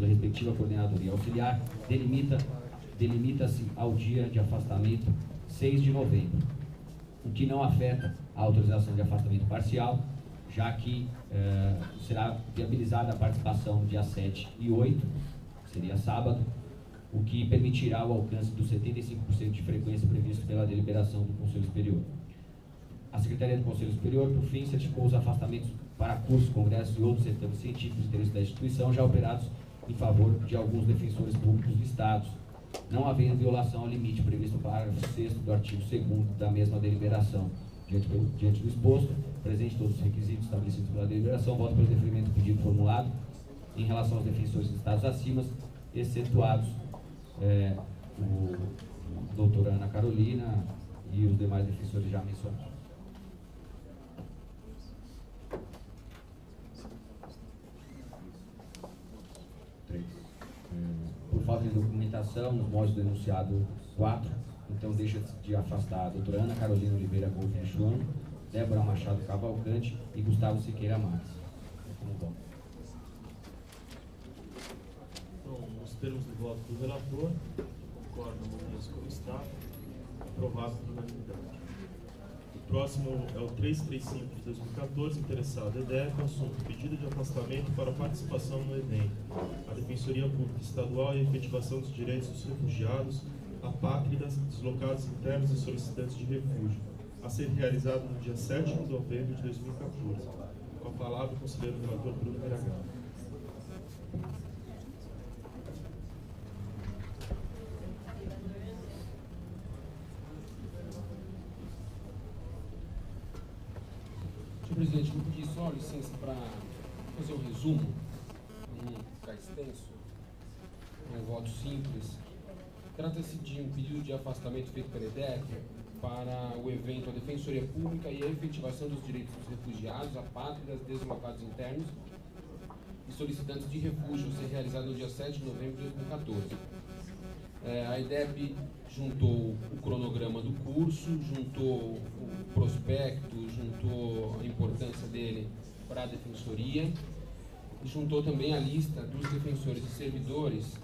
pela respectiva coordenadoria auxiliar, delimita-se ao dia de afastamento 6 de novembro, o que não afeta a autorização de afastamento parcial, já que será viabilizada a participação no dia 7 e 8, que seria sábado, o que permitirá o alcance dos 75% de frequência previsto pela deliberação do Conselho Superior. A Secretaria do Conselho Superior, por fim, certificou os afastamentos para cursos, congressos e outros certames científicos de interesse da instituição já operados em favor de alguns defensores públicos listados, não havendo violação ao limite previsto no parágrafo 6º do artigo 2º da mesma deliberação. Diante do exposto, presente todos os requisitos estabelecidos pela deliberação, voto pelo deferimento do pedido formulado em relação aos defensores listados acima, excetuados o doutora Ana Carolina e os demais defensores já mencionados. Por falta de documentação, nos modos do enunciado 4, então deixa de afastar a doutora Ana Carolina Oliveira Golfin Chuan, Débora Machado Cavalcante e Gustavo Siqueira Marques. Como voto. Então, nos termos do voto do relator, concordo com como está, aprovado por unanimidade. O próximo é o 335 de 2014, interessado EDEC, assunto pedido de afastamento para participação no evento, a Defensoria Pública Estadual e a efetivação dos direitos dos refugiados, apátridas, deslocados internos e solicitantes de refúgio, a ser realizado no dia 7 de novembro de 2014. Com a palavra o conselheiro relator Bruno Miragawa. Senhor presidente, vou pedir só licença para fazer um resumo, não ficar extenso, um voto simples. Trata-se de um pedido de afastamento feito pela EDEC para o evento A Defensoria Pública e a efetivação dos direitos dos refugiados, apátridas, deslocados internos e solicitantes de refúgio, a ser realizado no dia 7 de novembro de 2014. A IDEP juntou o cronograma do curso, juntou o prospecto, juntou a importância dele para a Defensoria e juntou também a lista dos defensores e servidores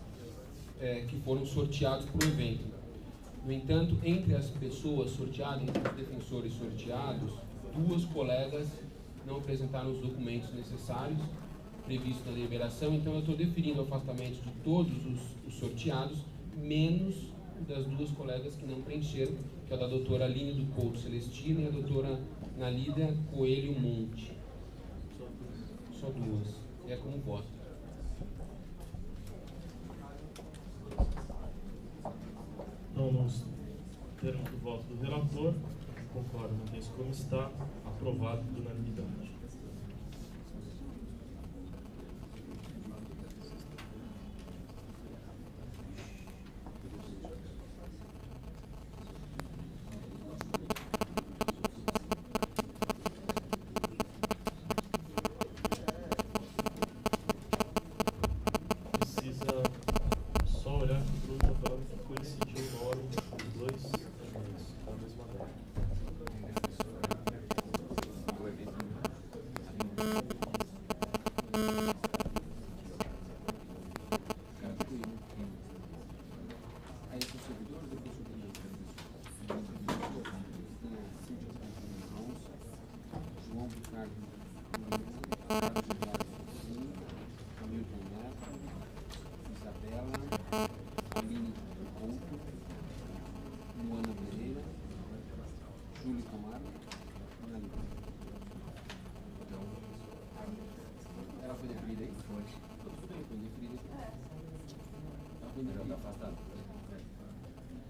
que foram sorteados para o evento. No entanto, entre as pessoas sorteadas, entre os defensores sorteados, 2 colegas não apresentaram os documentos necessários previstos na deliberação, então eu estou deferindo o afastamento de todos os sorteados, menos das 2 colegas que não preencheram, que é a da doutora Aline do Couto Celestino e a doutora Nalida Coelho Monte. Só 2. E é como voto. Então, nos termos do voto do relator, concordo, mantém-se como está, aprovado por unanimidade.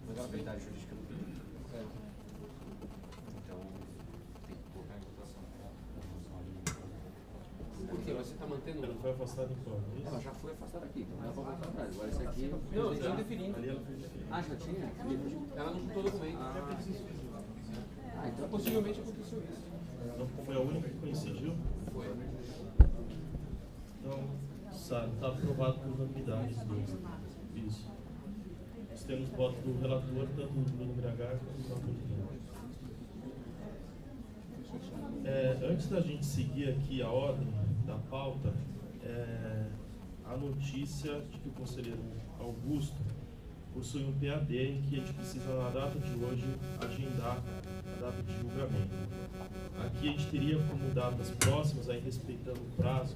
Responsabilidade jurídica do pedido. Certo. Então, tem que colocar em votação. Por quê? Você está mantendo? Ela foi afastada em qual? Ela já foi afastada aqui, então não dá para voltar atrás. Agora esse aqui... Não, já definindo. Ali ela foi definida. Ah, já tinha? Ela não juntou documento. Então possivelmente aconteceu isso. Então, foi a única que coincidiu? Foi. Então, sabe, está aprovado por unanimidade. Isso. Nós temos voto do relator, tanto do Bruno Miragawa quanto do relator de Antes da gente seguir aqui a ordem da pauta, a notícia de que o conselheiro Augusto possui um PAD em que a gente precisa, na data de hoje, agendar a data de julgamento. Aqui a gente teria como datas próximas, aí respeitando o prazo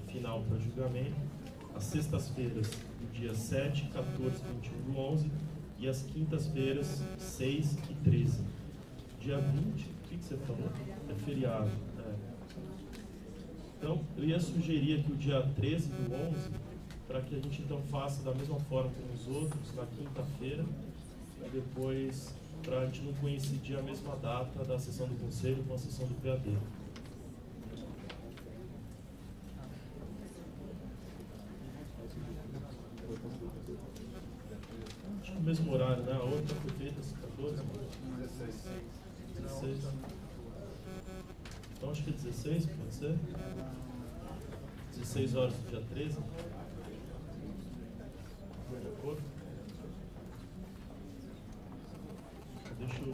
final para julgamento, as sextas-feiras, do dia 7, 14 e 21 do 11, e as quintas-feiras, 6 e 13. Dia 20, o que você falou? É feriado. Então, eu ia sugerir aqui o dia 13 do 11, para que a gente então faça da mesma forma como os outros, na quinta-feira, e depois, para a gente não coincidir a mesma data da sessão do Conselho com a sessão do PAD. Acho que o mesmo horário, né? A outra foi feita às 14? 16. Então acho que é 16, pode ser? 16 horas do dia 13? De acordo? Deixa eu...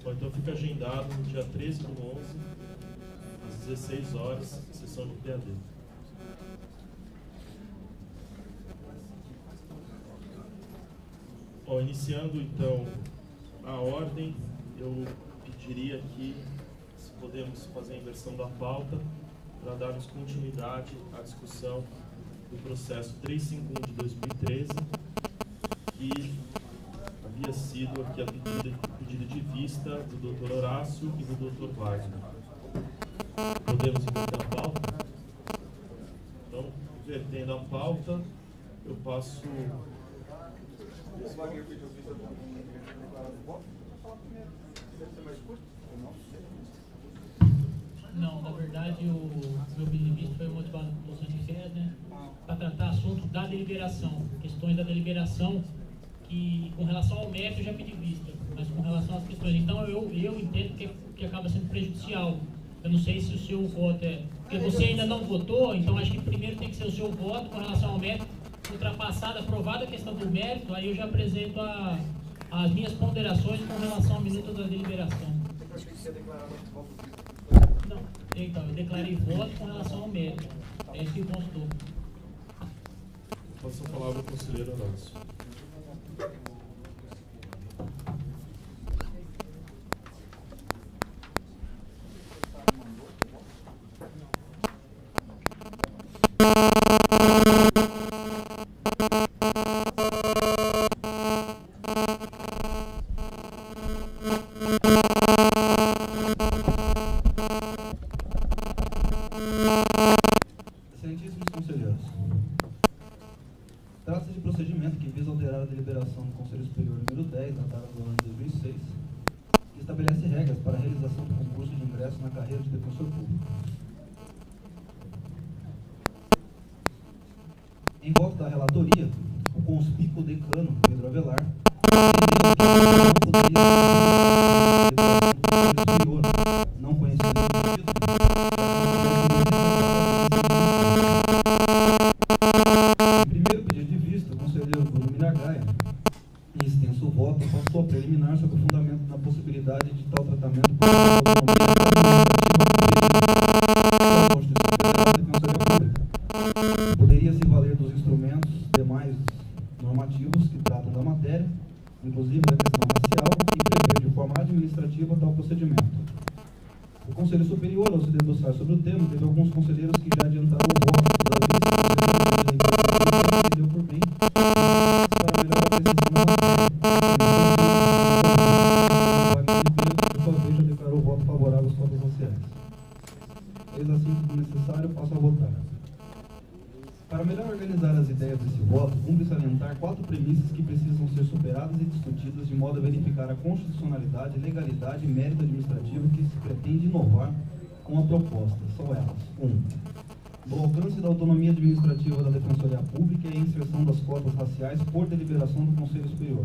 Bom, então fica agendado no dia 13 do 11, às 16 horas, sessão do PAD. Bom, iniciando então a ordem, eu pediria aqui se podemos fazer a inversão da pauta para darmos continuidade à discussão do processo 351 de 2013, que havia sido aqui a pedido de vista do Dr. Horácio e do Dr. Wagner. Podemos inverter a pauta? Então, invertendo a pauta, eu passo... O Wagner pediu vista do voto? Deve ser mais curto? Não, na verdade, o meu pedido de vista foi motivado por moção de fé, né? Para tratar assuntos da deliberação, questões da deliberação, que com relação ao mérito eu já pedi vista, mas com relação às questões. Então eu entendo que acaba sendo prejudicial. Eu não sei se o seu voto é. Porque você ainda não votou, então acho que primeiro tem que ser o seu voto com relação ao mérito. Ultrapassada, aprovada a questão do mérito, aí eu já apresento as minhas ponderações com relação ao minuto da deliberação. Acho que você declarado voto. Não, então, eu declarei voto com relação ao mérito. É isso que constou. Passo a palavra ao conselheiro Horácio. Excelentíssimos conselheiros, trata-se de procedimento que visa alterar a deliberação do Conselho Superior número 10, datada do ano de 2006, que estabelece regras para a realização do concurso de ingresso na carreira de defensor público. Em voto da relatoria, o conspícuo decano Pedro Avelar não conhecido em primeiro pedido de vista, o conselheiro Bruno Miragaia, em extenso voto, passou a preliminar sobre o fundamento da possibilidade de tal tratamento por da Constituição Federal da Defensoria Pública. Poderia se valer dos instrumentos demais normativos que tratam da matéria, inclusive da questão racial, e prever de forma administrativa tal procedimento. O Conselho Superior, ao se debruçar sobre o tema, teve alguns conselheiros que já adiantaram o voto da vista, e deu por bem para melhor apreciação da matéria. Por sua vez, já declarou o voto favorável às cotas raciais. Eis assim que necessário, passo a votar. Para melhor organizar as ideias desse voto, cumpre salientar 4 premissas que precisam ser superadas e discutidas de modo a verificar a constitucionalidade, legalidade e mérito administrativo que se pretende inovar com a proposta. São elas: 1. O alcance da autonomia administrativa da Defensoria Pública e a inserção das cotas raciais por deliberação do Conselho Superior.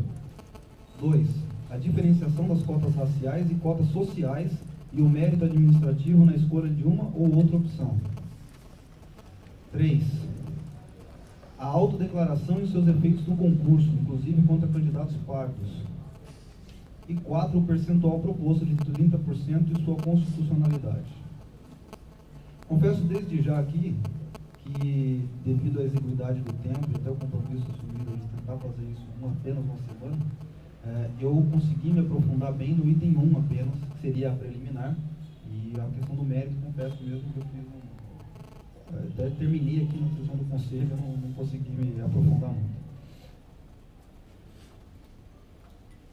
2. A diferenciação das cotas raciais e cotas sociais e o mérito administrativo na escolha de uma ou outra opção. 3. A autodeclaração e seus efeitos no concurso, inclusive contra candidatos pardos. E 4, o percentual proposto de 30% e sua constitucionalidade. Confesso desde já aqui que, devido à exiguidade do tempo e até o compromisso assumido de tentar fazer isso apenas uma semana, eu consegui me aprofundar bem no item 1 apenas, que seria a preliminar, e a questão do mérito, confesso mesmo que eu fiz até terminei aqui na sessão do conselho, eu não consegui me aprofundar muito.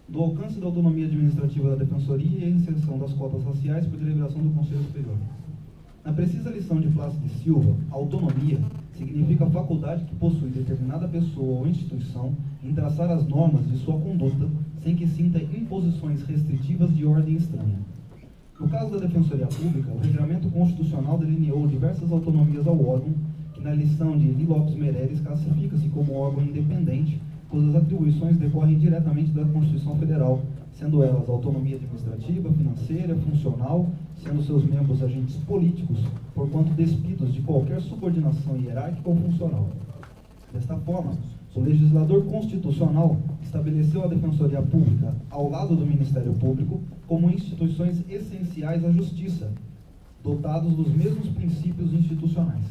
Do alcance da autonomia administrativa da Defensoria e a inserção das cotas raciais por deliberação do Conselho Superior. Na precisa lição de Plácido de Silva, autonomia significa a faculdade que possui determinada pessoa ou instituição em traçar as normas de sua conduta sem que sinta imposições restritivas de ordem estranha. No caso da Defensoria Pública, o Regramento Constitucional delineou diversas autonomias ao órgão, que na lição de Eli Lopes Meireles classifica-se como órgão independente, cujas atribuições decorrem diretamente da Constituição Federal, sendo elas autonomia administrativa, financeira, funcional, sendo seus membros agentes políticos, porquanto despidos de qualquer subordinação hierárquica ou funcional. Desta forma, o legislador constitucional estabeleceu a Defensoria Pública, ao lado do Ministério Público, como instituições essenciais à justiça, dotados dos mesmos princípios institucionais.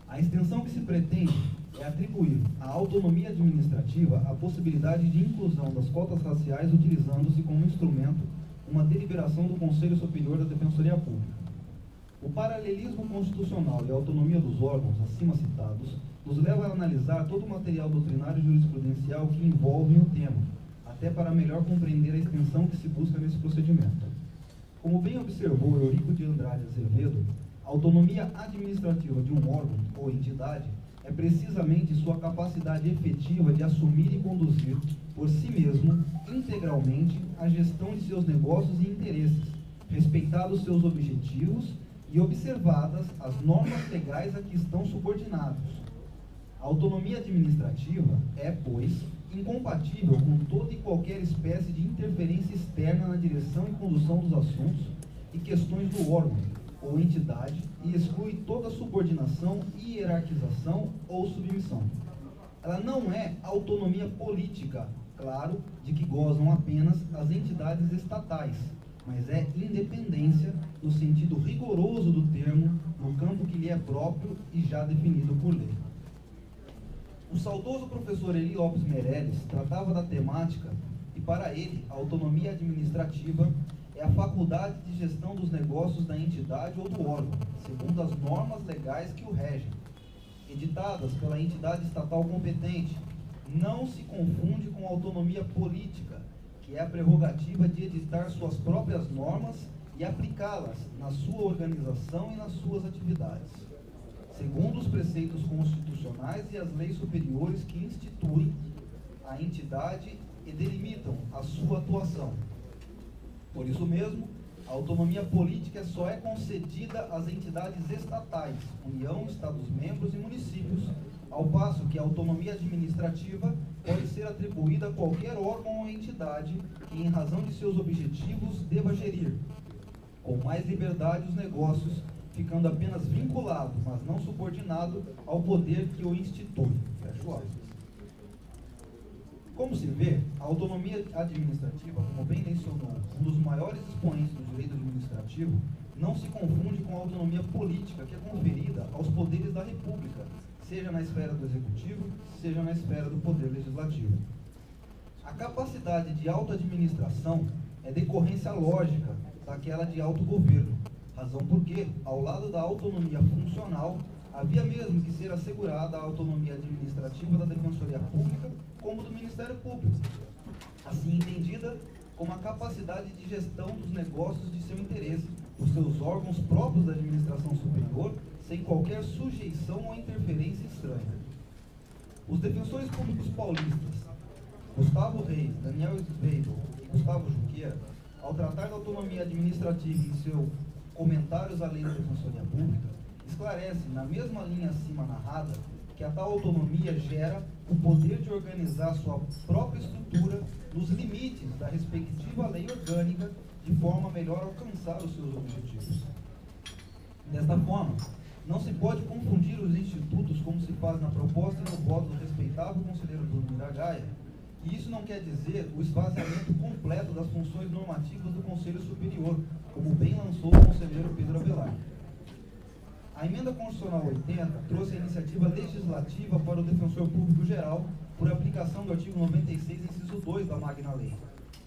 A extensão que se pretende é atribuir à autonomia administrativa a possibilidade de inclusão das cotas raciais, utilizando-se como instrumento uma deliberação do Conselho Superior da Defensoria Pública. O paralelismo constitucional e a autonomia dos órgãos acima citados nos leva a analisar todo o material doutrinário e jurisprudencial que envolve o tema, até para melhor compreender a extensão que se busca nesse procedimento. Como bem observou Eurico de Andrade Azevedo, a autonomia administrativa de um órgão ou entidade é precisamente sua capacidade efetiva de assumir e conduzir por si mesmo, integralmente, a gestão de seus negócios e interesses, respeitados seus objetivos e observadas as normas legais a que estão subordinados. A autonomia administrativa é, pois, incompatível com toda e qualquer espécie de interferência externa na direção e condução dos assuntos e questões do órgão ou entidade e exclui toda subordinação, hierarquização ou submissão. Ela não é autonomia política, claro, de que gozam apenas as entidades estatais, mas é independência no sentido rigoroso do termo, no campo que lhe é próprio e já definido por lei. O saudoso professor Eli Lopes Meireles tratava da temática e, para ele, a autonomia administrativa é a faculdade de gestão dos negócios da entidade ou do órgão, segundo as normas legais que o regem, editadas pela entidade estatal competente. Não se confunde com a autonomia política, que é a prerrogativa de editar suas próprias normas e aplicá-las na sua organização e nas suas atividades, segundo os preceitos constitucionais e as leis superiores que instituem a entidade e delimitam a sua atuação. Por isso mesmo, a autonomia política só é concedida às entidades estatais, União, Estados-membros e municípios, ao passo que a autonomia administrativa pode ser atribuída a qualquer órgão ou entidade que, em razão de seus objetivos, deva gerir, com mais liberdade, os negócios, ficando apenas vinculado, mas não subordinado, ao poder que o institui. Fecha o aspas. Como se vê, a autonomia administrativa, como bem mencionou, um dos maiores expoentes do direito administrativo, não se confunde com a autonomia política que é conferida aos poderes da República, seja na esfera do Executivo, seja na esfera do Poder Legislativo. A capacidade de autoadministração é decorrência lógica daquela de autogoverno, razão porque, ao lado da autonomia funcional, havia mesmo que ser assegurada a autonomia administrativa da Defensoria Pública como do Ministério Público, assim entendida como a capacidade de gestão dos negócios de seu interesse, os seus órgãos próprios da administração superior, sem qualquer sujeição ou interferência estranha. Os defensores públicos paulistas, Gustavo Reis, Daniel Sveibel e Gustavo Junqueira, ao tratar da autonomia administrativa em seu Comentários à Lei da Defensoria Pública, esclarece, na mesma linha acima narrada, que a tal autonomia gera o poder de organizar sua própria estrutura nos limites da respectiva lei orgânica, de forma a melhor alcançar os seus objetivos. Desta forma, não se pode confundir os institutos, como se faz na proposta e no voto do respeitável conselheiro Bruno Miragaia, E isso não quer dizer o esvaziamento completo das funções normativas do Conselho Superior, como bem lançou o conselheiro Pedro Avelar. A emenda constitucional 80 trouxe a iniciativa legislativa para o Defensor Público Geral por aplicação do artigo 96, inciso 2 da Magna Lei.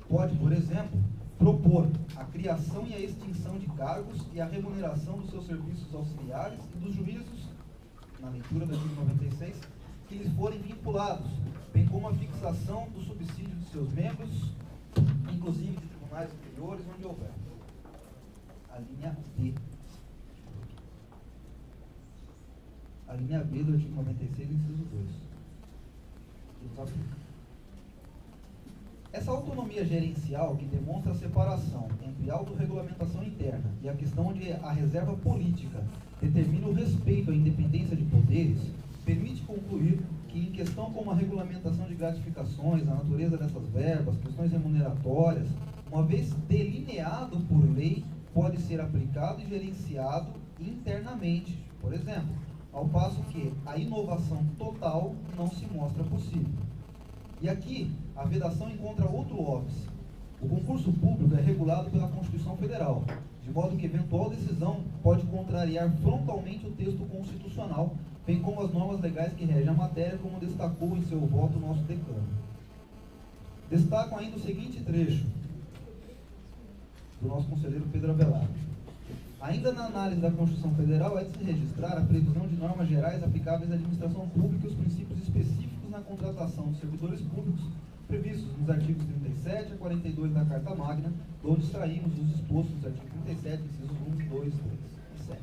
Pode, por exemplo, propor a criação e a extinção de cargos e a remuneração dos seus serviços auxiliares e dos juízos, na leitura do artigo 96, que lhes forem vinculados, bem como a fixação do subsídio de seus membros, inclusive de tribunais inferiores, onde houver. A linha B. A linha B do artigo 96, inciso 2. Essa autonomia gerencial que demonstra a separação entre a autorregulamentação interna e a questão onde a reserva política determina o respeito à independência de poderes, permite concluir que em questão como a regulamentação de gratificações, a natureza dessas verbas, questões remuneratórias, uma vez delineado por lei, pode ser aplicado e gerenciado internamente, por exemplo, ao passo que a inovação total não se mostra possível. E aqui, a vedação encontra outro óbice. O concurso público é regulado pela Constituição Federal, de modo que eventual decisão pode contrariar frontalmente o texto constitucional, bem como as normas legais que regem a matéria, como destacou em seu voto o nosso decano. Destaco ainda o seguinte trecho do nosso conselheiro Pedro Avelar. Ainda na análise da Constituição Federal, é de se registrar a previsão de normas gerais aplicáveis à administração pública e os princípios específicos na contratação de servidores públicos previstos nos artigos 37 a 42 da Carta Magna, de onde extraímos os dispostos dos artigos 37, incisos 1, 2, 3 e 7.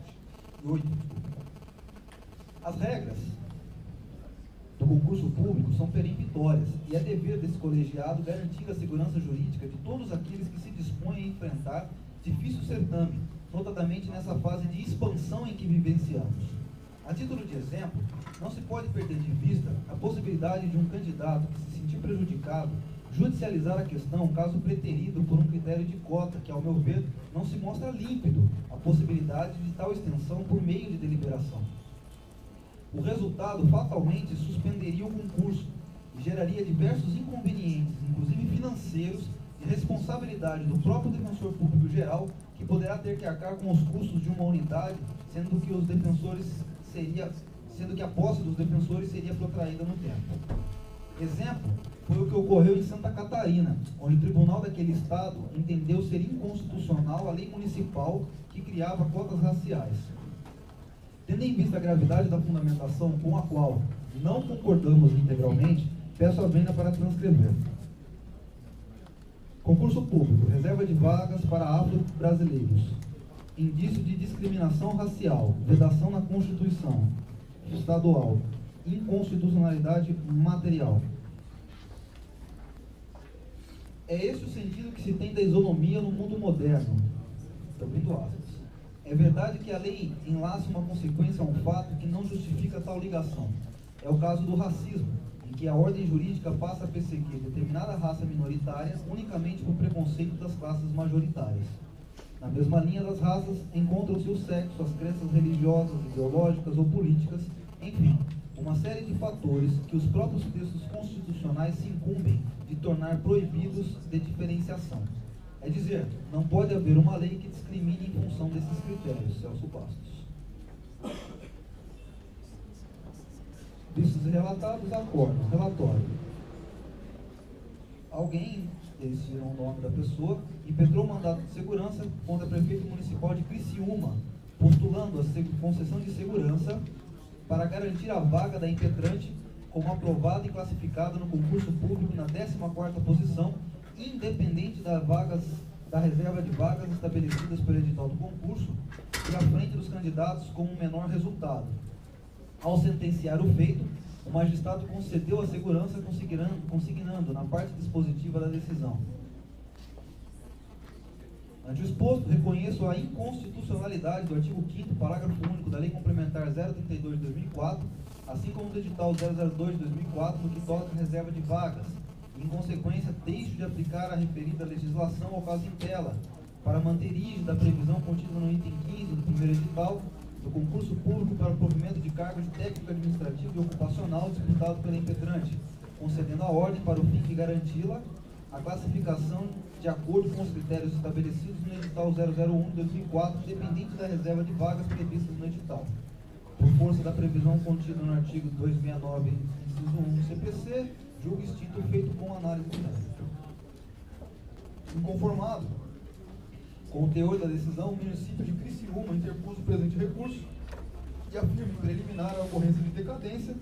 E 8. As regras do concurso público são peremptórias e é dever desse colegiado garantir a segurança jurídica de todos aqueles que se dispõem a enfrentar difícil certame, notadamente nessa fase de expansão em que vivenciamos. A título de exemplo, não se pode perder de vista a possibilidade de um candidato que se sentir prejudicado judicializar a questão caso preterido por um critério de cota, que, ao meu ver, não se mostra límpido a possibilidade de tal extensão por meio de deliberação. O resultado fatalmente suspenderia o concurso e geraria diversos inconvenientes, inclusive financeiros, de responsabilidade do próprio defensor público geral, que poderá ter que arcar com os custos de uma unidade, sendo que a posse dos defensores seria protraída no tempo. Exemplo foi o que ocorreu em Santa Catarina, onde o tribunal daquele estado entendeu ser inconstitucional a lei municipal que criava cotas raciais. Tendo em vista a gravidade da fundamentação com a qual não concordamos integralmente, peço a vênia para transcrever. Concurso público, reserva de vagas para afro-brasileiros. Indício de discriminação racial, vedação na Constituição Estadual, inconstitucionalidade material. É esse o sentido que se tem da isonomia no mundo moderno. Estou abrindo aspas. É verdade que a lei enlaça uma consequência a um fato que não justifica tal ligação. É o caso do racismo, em que a ordem jurídica passa a perseguir determinada raça minoritária unicamente por preconceito das classes majoritárias. Na mesma linha das raças, encontram-se o sexo, as crenças religiosas, ideológicas ou políticas, enfim, uma série de fatores que os próprios textos constitucionais se incumbem de tornar proibidos de diferenciação. É dizer, não pode haver uma lei que discrimine em função desses critérios. Celso Bastos. Vistos e relatados, acordo. Relatório. Alguém, eles tiram o nome da pessoa, impetrou mandato de segurança contra o prefeito municipal de Criciúma, postulando a concessão de segurança para garantir a vaga da impetrante como aprovada e classificada no concurso público na 14ª posição, independente da reserva de vagas estabelecidas pelo edital do concurso e à frente dos candidatos com um menor resultado. Ao sentenciar o feito, o magistrado concedeu a segurança consignando na parte dispositiva da decisão. Ante o exposto, reconheço a inconstitucionalidade do artigo 5º, parágrafo único da Lei Complementar 032 de 2004, assim como do edital 002 de 2004, no que toca à reserva de vagas. Em consequência, deixo de aplicar a referida legislação ao caso em tela, para manter rígida a previsão contida no item 15 do primeiro edital do concurso público para o provimento de cargos de técnico administrativo e ocupacional disputado pela impetrante, concedendo a ordem para o fim de garanti-la a classificação de acordo com os critérios estabelecidos no edital 001 de 2004, independente da reserva de vagas previstas no edital, por força da previsão contida no artigo 269, inciso 1 do CPC, julgo extinto o feito com análise do mérito. Inconformado com o teor da decisão, o município de Criciúma interpôs o presente recurso e afirma preliminar a ocorrência de decadência,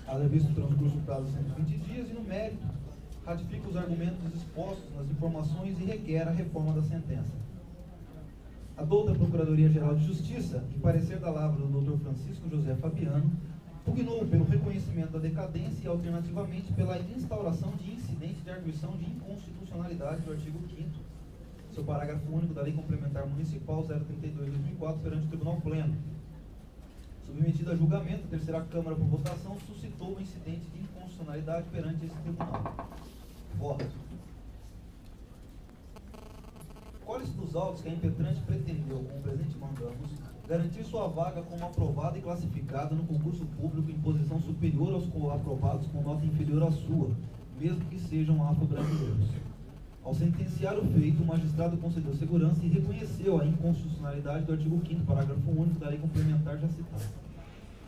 haja visto o transcurso do prazo de 120 dias, e no mérito ratifica os argumentos expostos nas informações e requer a reforma da sentença. Adouta a Procuradoria-Geral de Justiça, em parecer da lavra do Dr. Francisco José Fabiano, pugnou pelo reconhecimento da decadência e, alternativamente, pela instauração de incidente de arguição de inconstitucionalidade do artigo 5º, seu parágrafo único da Lei Complementar Municipal 032/2004, perante o Tribunal Pleno. Submetida a julgamento, a terceira Câmara, por votação, suscitou o incidente de inconstitucionalidade perante esse tribunal. Voto. Colhe-se dos autos que a impetrante pretendeu, com o presente mandamos, garantir sua vaga como aprovada e classificada no concurso público em posição superior aos aprovados com nota inferior à sua, mesmo que sejam afro-brasileiros. Ao sentenciar o feito, o magistrado concedeu segurança e reconheceu a inconstitucionalidade do artigo 5º, parágrafo único da Lei Complementar já citada,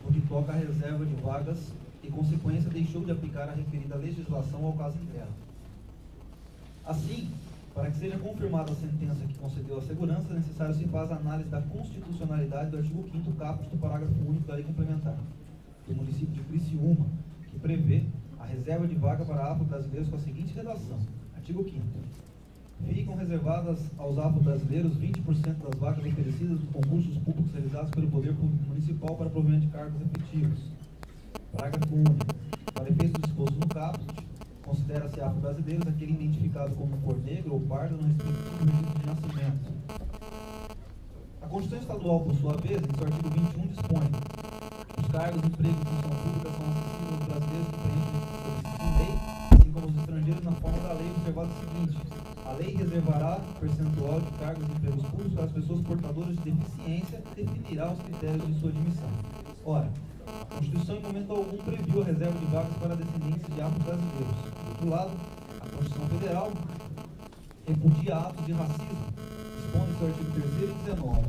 no que toca à reserva de vagas e, consequência, deixou de aplicar a referida legislação ao caso interno. Assim, para que seja confirmada a sentença que concedeu a segurança, é necessário se faz a análise da constitucionalidade do artigo 5º caput do parágrafo único da Lei Complementar do município de Criciúma, que prevê a reserva de vaga para afro-brasileiros com a seguinte redação. Artigo 5º. Ficam reservadas aos afro-brasileiros 20% das vagas oferecidas nos concursos públicos realizados pelo Poder Público Municipal para provimento de cargos efetivos. Parágrafo único. Para efeito disposto no caput, considera-se afro-brasileiros aquele identificado como cor negra ou parda no respectivo registro de nascimento. A Constituição Estadual, por sua vez, em seu artigo 21, dispõe: os cargos de emprego e função pública são acessíveis aos brasileiros que preenchem os requisitos de lei, assim como aos estrangeiros, na forma da lei, observado o seguinte: a lei reservará percentual de cargos de empregos públicos para as pessoas portadoras de deficiência e definirá os critérios de sua admissão. Ora, a Constituição, em momento algum, previu a reserva de vagas para descendentes de afro-brasileiros. Do outro lado, a Constituição Federal repudia atos de racismo, dispondo em seu artigo 3º e 19.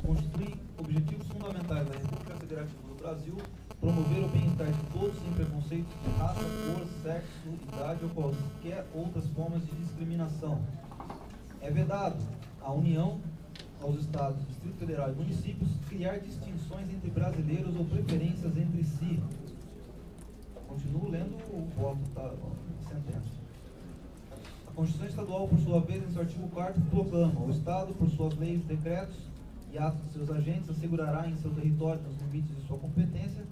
Constitui objetivos fundamentais da República Federativa do Brasil promover o bem-estar de todos sem preconceitos de raça, cor, sexo, idade ou quaisquer outras formas de discriminação. É vedado à União, aos Estados, Distrito Federal e municípios criar distinções entre brasileiros ou preferências entre si. Continuo lendo o voto da sentença. A Constituição Estadual, por sua vez, em seu artigo 4º, proclama: o Estado, por suas leis, decretos e atos de seus agentes, assegurará em seu território, nos limites de sua competência,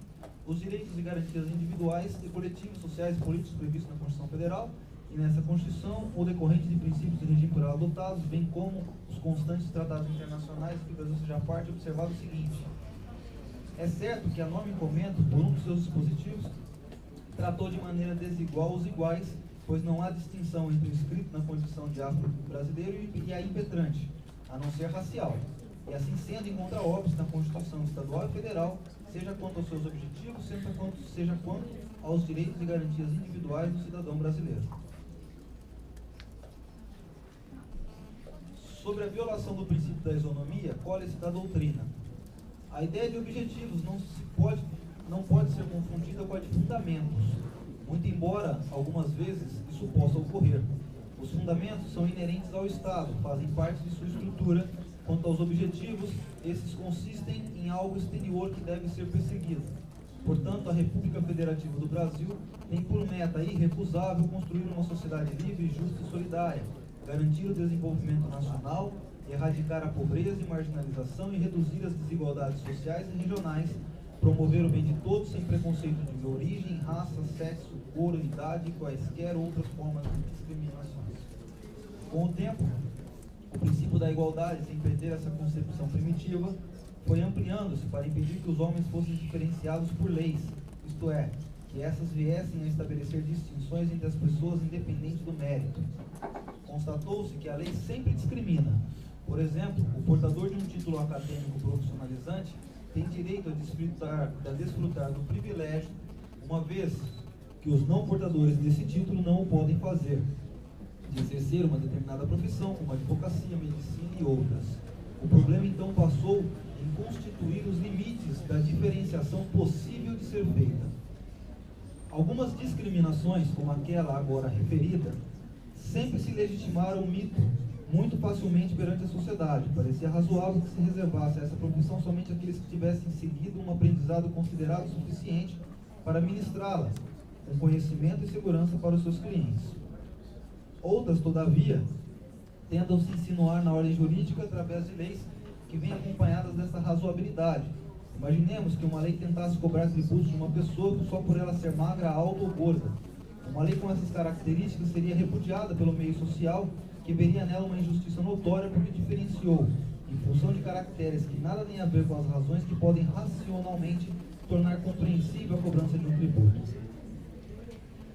os direitos e garantias individuais e coletivos, sociais e políticos previstos na Constituição Federal e nessa Constituição, ou decorrente de princípios de regime geral adotados, bem como os constantes tratados internacionais que o Brasil seja parte, observado o seguinte: é certo que a norma em comento, por um dos seus dispositivos, tratou de maneira desigual os iguais, pois não há distinção entre o inscrito na condição de afro-brasileiro e a impetrante, a não ser racial. E assim sendo, encontra óbice na Constituição Estadual e Federal, seja quanto aos seus objetivos, seja quanto aos direitos e garantias individuais do cidadão brasileiro. Sobre a violação do princípio da isonomia, colhe-se da doutrina. A ideia de objetivos não pode ser confundida com a de fundamentos, muito embora, algumas vezes, isso possa ocorrer. Os fundamentos são inerentes ao Estado, fazem parte de sua estrutura. Quanto aos objetivos, esses consistem em algo exterior que deve ser perseguido. Portanto, a República Federativa do Brasil tem por meta irrecusável construir uma sociedade livre, justa e solidária, garantir o desenvolvimento nacional, erradicar a pobreza e marginalização e reduzir as desigualdades sociais e regionais, promover o bem de todos sem preconceito de origem, raça, sexo, cor, idade e quaisquer outras formas de discriminações. Com o tempo, o princípio da igualdade, sem perder essa concepção primitiva, foi ampliando-se para impedir que os homens fossem diferenciados por leis, isto é, que essas viessem a estabelecer distinções entre as pessoas independente do mérito. Constatou-se que a lei sempre discrimina. Por exemplo, o portador de um título acadêmico profissionalizante tem direito a desfrutar do privilégio, uma vez que os não portadores desse título não o podem fazer, de exercer uma determinada profissão, como advocacia, medicina e outras. O problema então passou em constituir os limites da diferenciação possível de ser feita. Algumas discriminações, como aquela agora referida, sempre se legitimaram mito muito facilmente perante a sociedade. Parecia razoável que se reservasse a essa profissão somente aqueles que tivessem seguido um aprendizado considerado suficiente para ministrá-la, com conhecimento e segurança para os seus clientes. Outras, todavia, tentam se insinuar na ordem jurídica através de leis que vêm acompanhadas dessa razoabilidade. Imaginemos que uma lei tentasse cobrar tributos de uma pessoa só por ela ser magra, alta ou gorda. Uma lei com essas características seria repudiada pelo meio social, que veria nela uma injustiça notória porque diferenciou, em função de caracteres que nada têm a ver com as razões que podem racionalmente tornar compreensível a cobrança de um tributo.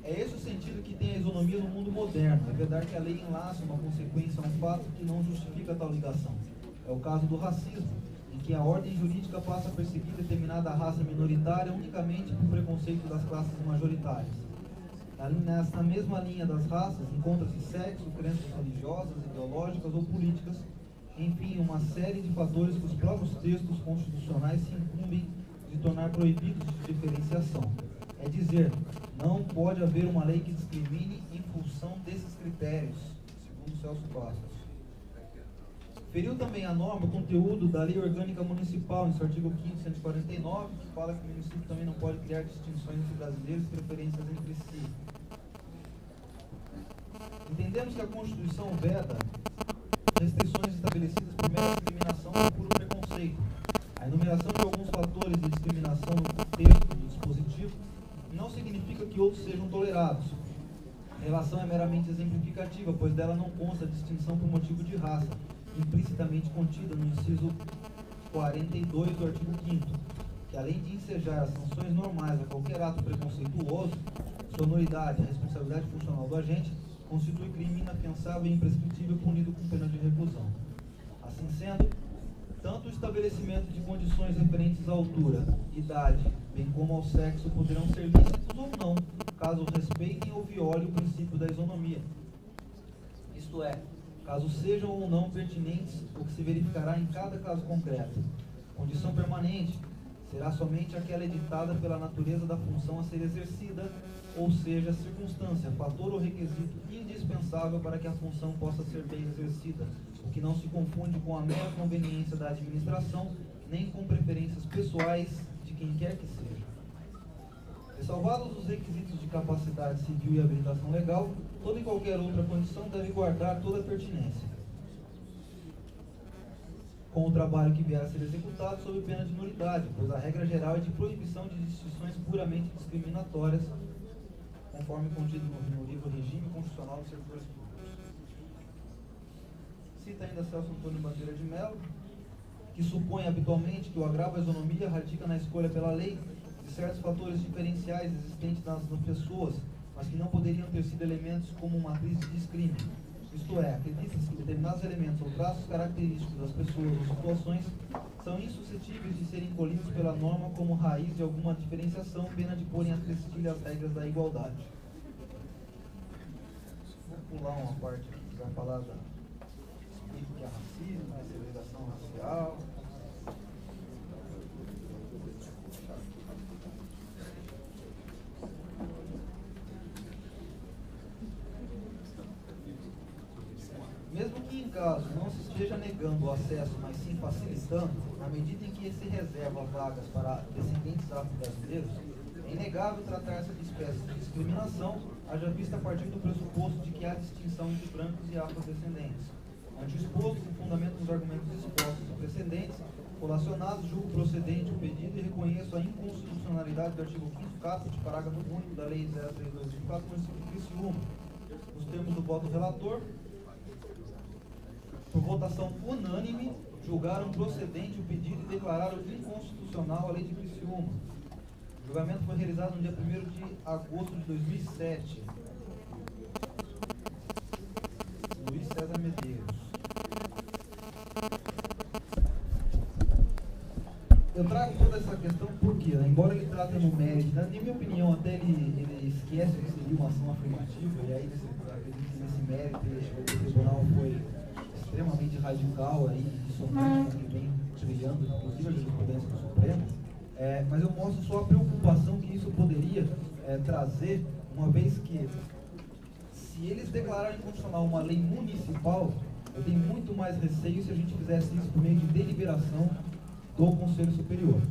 É esse o sentido que tem a isonomia no mundo moderno. É verdade que a lei enlaça uma consequência a um fato que não justifica tal ligação. É o caso do racismo, em que a ordem jurídica passa a perseguir determinada raça minoritária unicamente por preconceito das classes majoritárias. Nessa mesma linha das raças, encontra-se sexo, crenças religiosas, ideológicas ou políticas, enfim, uma série de fatores que os próprios textos constitucionais se incumbem de tornar proibidos de diferenciação. É dizer, não pode haver uma lei que discrimine em função desses critérios, segundo Celso Bastos. Feriu também a norma o conteúdo da Lei Orgânica Municipal, no seu artigo 5º, 149, que fala que o município também não pode criar distinções entre brasileiros e preferências entre si. Entendemos que a Constituição veda restrições estabelecidas por mera discriminação ou por preconceito. A enumeração de alguns fatores de discriminação no texto do dispositivo não significa que outros sejam tolerados. A relação é meramente exemplificativa, pois dela não consta a distinção por motivo de raça, implicitamente contida no inciso 42 do artigo 5º, que além de ensejar as sanções normais a qualquer ato preconceituoso, sua nulidade e a responsabilidade funcional do agente constitui crime inafiançável e imprescritível punido com pena de reclusão. Assim sendo, tanto o estabelecimento de condições referentes à altura, idade, bem como ao sexo poderão ser lícitos ou não, caso respeitem ou violem o princípio da isonomia. Isto é, caso sejam ou não pertinentes, o que se verificará em cada caso concreto. Condição permanente será somente aquela editada pela natureza da função a ser exercida, ou seja, circunstância, fator ou requisito indispensável para que a função possa ser bem exercida, o que não se confunde com a mera conveniência da administração, nem com preferências pessoais de quem quer que seja. Ressalvados os requisitos de capacidade civil e habilitação legal, toda e qualquer outra condição deve guardar toda a pertinência, com o trabalho que vier a ser executado sob pena de nulidade, pois a regra geral é de proibição de distinções puramente discriminatórias, conforme contido no livro Regime Constitucional dos Servidores Públicos. Cita ainda Celso Antônio Bandeira de Mello, que supõe habitualmente que o agravo à isonomia radica na escolha pela lei de certos fatores diferenciais existentes nas pessoas, mas que não poderiam ter sido elementos como matriz de descrime. Isto é, acredita-se que determinados elementos ou traços característicos das pessoas ou situações são insuscetíveis de serem colhidos pela norma como raiz de alguma diferenciação, pena de porem a trestilha as regras da igualdade. Vou pular uma parte aqui que vai falar da que é racismo, a segregação racial. Mesmo que em caso não se esteja negando o acesso, mas sim facilitando, na medida em que se reserva vagas para descendentes afro-brasileiros, é inegável tratar-se de espécie de discriminação, haja vista a partir do pressuposto de que há distinção entre brancos e afrodescendentes. Ante o exposto, com fundamento nos argumentos expostos e precedentes, relacionados, julgo procedente o pedido e reconheço a inconstitucionalidade do artigo 5º caput, parágrafo único da Lei 03/2004, no município de Criciúma. Nos termos do voto relator, por votação unânime, julgaram procedente o pedido e declararam inconstitucional a Lei de Criciúma. O julgamento foi realizado no dia 1º de agosto de 2007. Luiz César Medeiros. eu trago toda essa questão porque, né, embora ele trate no mérito, na minha opinião, até ele esquece que seria uma ação afirmativa, e aí nesse mérito o tribunal foi extremamente radical aí, dissonante com o que vem trilhando, inclusive a jurisprudência do Supremo, mas eu mostro só a preocupação que isso poderia trazer, uma vez que, se eles declararem constitucional uma lei municipal, eu tenho muito mais receio se a gente fizesse isso por meio de deliberação do Conselho Superior.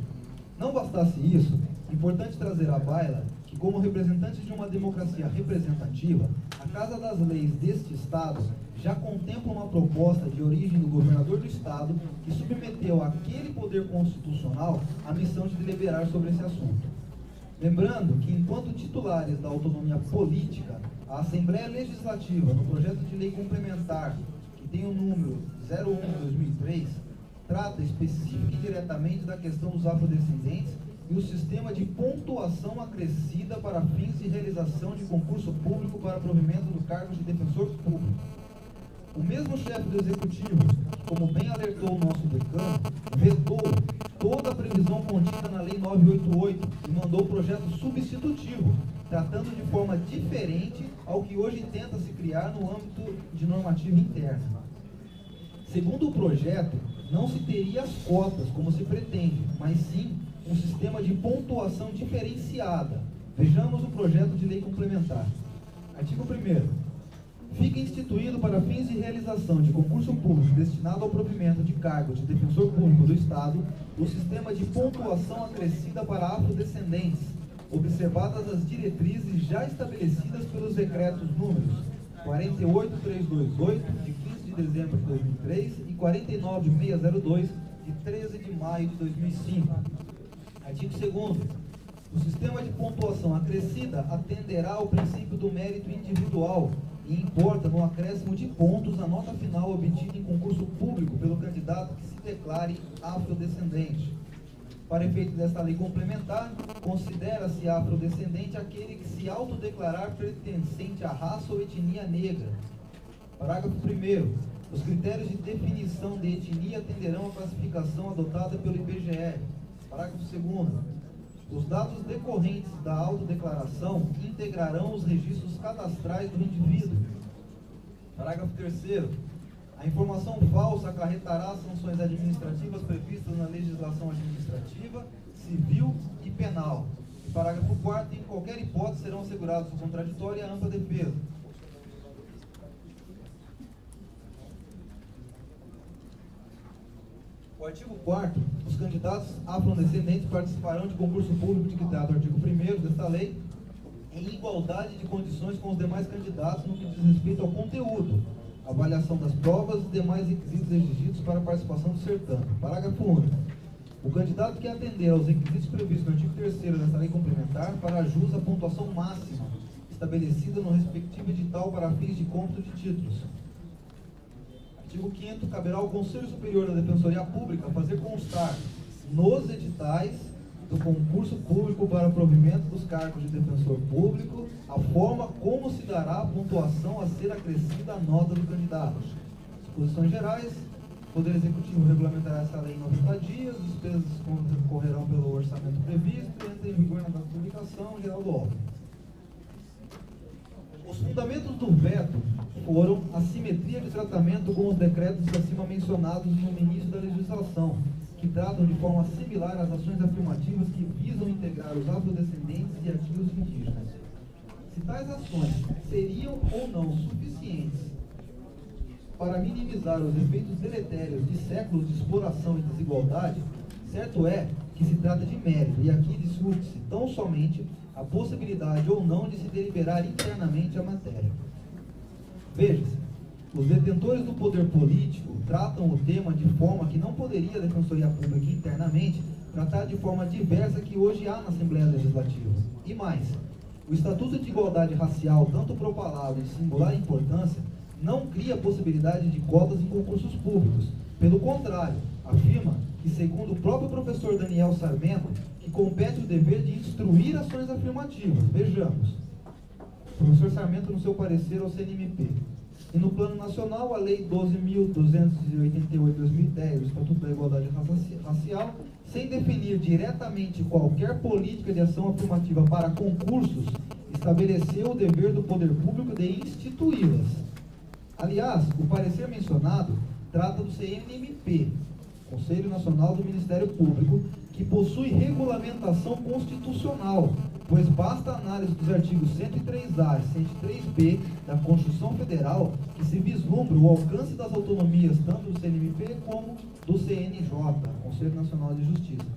Não bastasse isso, é importante trazer à baila que, como representantes de uma democracia representativa, a Casa das Leis deste Estado já contempla uma proposta de origem do governador do Estado que submeteu àquele poder constitucional a missão de deliberar sobre esse assunto. Lembrando que, enquanto titulares da autonomia política, a Assembleia Legislativa, no projeto de lei complementar, que tem o número 01/2003, trata específica e diretamente da questão dos afrodescendentes e o sistema de pontuação acrescida para fins de realização de concurso público para provimento do cargo de defensor público. O mesmo chefe do Executivo, como bem alertou o nosso decano, vetou toda a previsão contida na Lei 988 e mandou o projeto substitutivo, tratando de forma diferente ao que hoje tenta se criar no âmbito de normativa interna. Segundo o projeto, não se teria as cotas, como se pretende, mas sim um sistema de pontuação diferenciada. Vejamos o projeto de lei complementar. Artigo 1º. Fica instituído para fins de realização de concurso público destinado ao provimento de cargo de defensor público do Estado, o sistema de pontuação acrescida para afrodescendentes, observadas as diretrizes já estabelecidas pelos decretos números 48.328, de 15 de dezembro de 2003, e 49.602, de 13 de maio de 2005. Artigo 2º. O sistema de pontuação acrescida atenderá ao princípio do mérito individual e importa no acréscimo de pontos a nota final obtida em concurso público pelo candidato que se declare afrodescendente. Para efeito desta lei complementar, considera-se afrodescendente aquele que se autodeclarar pertencente à raça ou etnia negra. Parágrafo 1º. Os critérios de definição de etnia atenderão à classificação adotada pelo IBGE. Parágrafo 2º. Os dados decorrentes da autodeclaração integrarão os registros cadastrais do indivíduo. Parágrafo 3º. A informação falsa acarretará sanções administrativas previstas na legislação administrativa, civil e penal. E parágrafo 4º. Em qualquer hipótese serão assegurados o contraditório e a ampla defesa. O artigo 4º, os candidatos afrodescendentes participarão de concurso público de que trata o artigo 1º desta lei em igualdade de condições com os demais candidatos no que diz respeito ao conteúdo, avaliação das provas e demais requisitos exigidos para a participação do certame. Parágrafo 1º. O candidato que atender aos requisitos previstos no artigo 3º desta lei complementar fará jus à pontuação máxima estabelecida no respectivo edital para fins de cômputo de títulos. Artigo 5º. Caberá ao Conselho Superior da Defensoria Pública fazer constar nos editais do concurso público para provimento dos cargos de defensor público a forma como se dará a pontuação a ser acrescida à nota do candidato. Disposições gerais. O Poder Executivo regulamentará essa lei em 90 dias, as despesas correrão pelo orçamento previsto e entra em vigor na data de publicação geral do órgão. Os fundamentos do veto foram a simetria de tratamento com os decretos acima mencionados no início da legislação, que tratam de forma similar às ações afirmativas que visam integrar os afrodescendentes e ativos indígenas. Se tais ações seriam ou não suficientes para minimizar os efeitos deletérios de séculos de exploração e desigualdade, certo é que se trata de mérito, e aqui discute-se tão somente a possibilidade ou não de se deliberar internamente a matéria. Veja-se, os detentores do poder político tratam o tema de forma que não poderia a Defensoria Pública internamente tratar de forma diversa que hoje há na Assembleia Legislativa. E mais, o Estatuto de Igualdade Racial, tanto propalado de singular importância, não cria a possibilidade de cotas em concursos públicos. Pelo contrário, afirma que, segundo o próprio professor Daniel Sarmento, que compete o dever de instruir ações afirmativas. Vejamos. O professor Sarmento, no seu parecer ao CNMP. E no plano nacional, a Lei 12.288/2010, o Estatuto da Igualdade Racial, sem definir diretamente qualquer política de ação afirmativa para concursos, estabeleceu o dever do poder público de instituí-las. Aliás, o parecer mencionado trata do CNMP, Conselho Nacional do Ministério Público, que possui regulamentação constitucional, pois basta a análise dos artigos 103A e 103B da Constituição Federal que se vislumbra o alcance das autonomias tanto do CNMP como do CNJ, Conselho Nacional de Justiça.